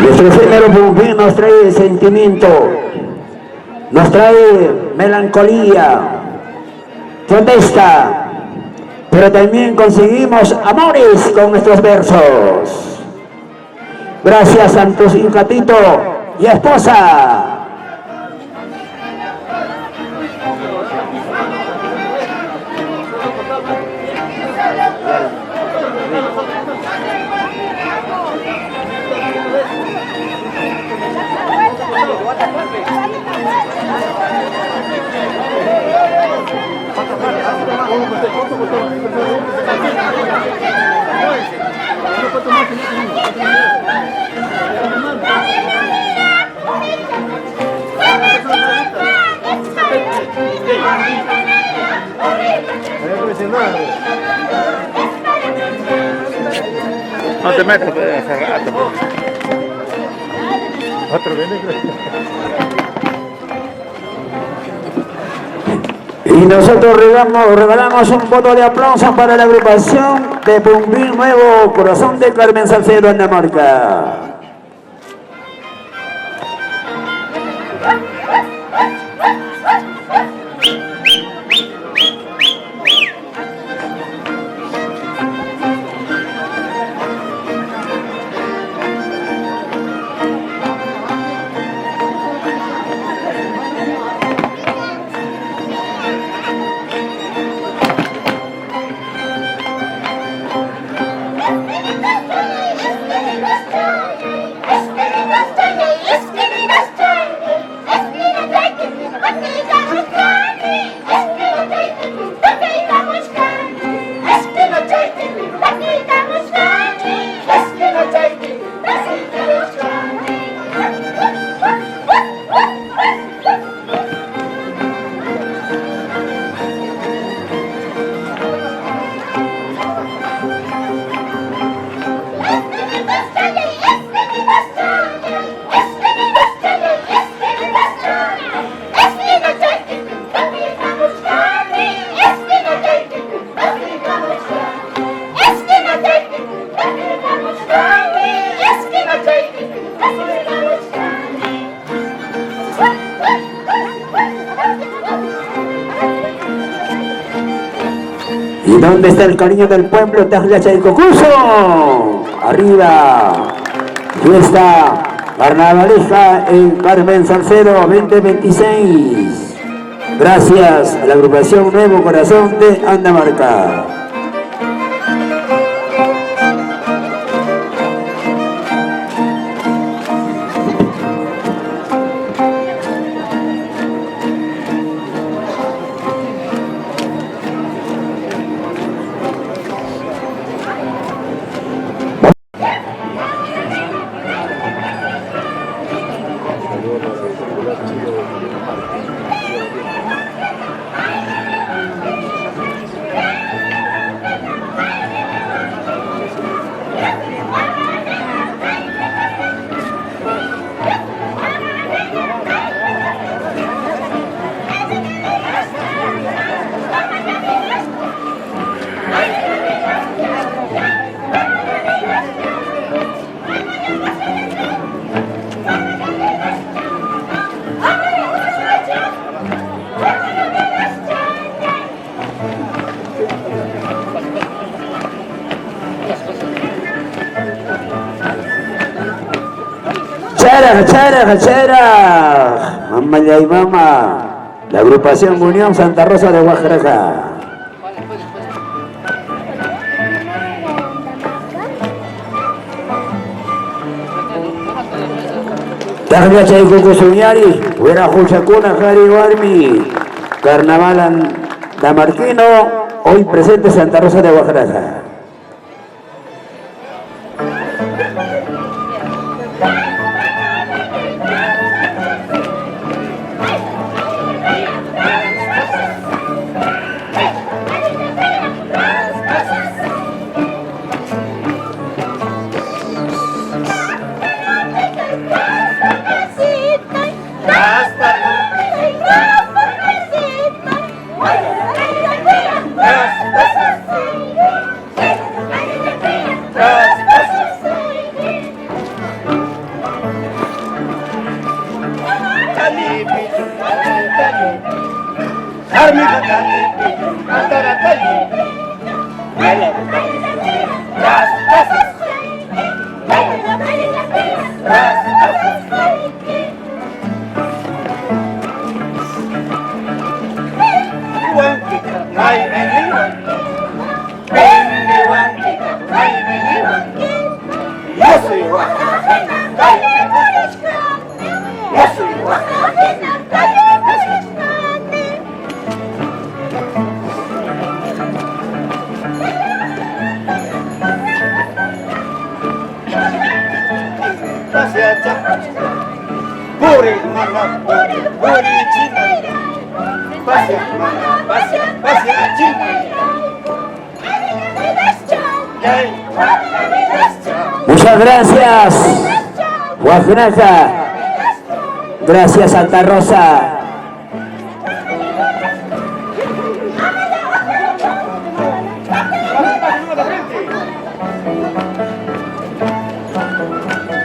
Nuestro efímero Bumbín nos trae sentimiento, nos trae melancolía, protesta, pero también conseguimos amores con nuestros versos. Gracias, Santos Incatito y esposa. No te metas hace rato. Otro viene. Y nosotros regalamos un voto de aplauso para la agrupación de Bumbín Nuevo Corazón de Carmen Salcedo, Andamarca. ¿Y dónde está el cariño del pueblo? Tajlacha y Cocuso. Arriba. Fiesta carnavalesca en Carmen Salcedo 2026. Gracias a la agrupación Nuevo Corazón de Andamarca. Chara, mamá y mamá, la agrupación Unión Santa Rosa de Guajaraca. Targacha y Cucusuñari, Huera Juchacuna, Jari Guarmi, Carnaval Damarquino, hoy presente Santa Rosa de Guajaraca. Muchas gracias, Guajiraca. Gracias, Santa Rosa.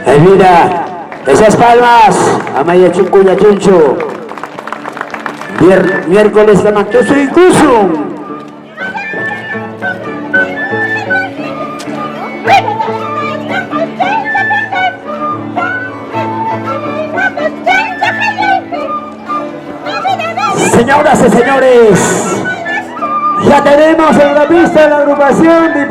Elvira, esas palmas, Amaya Chuncuya Chuncho. Miércoles de Mantoso y Cusum. Señoras y señores, ya tenemos en la pista la agrupación de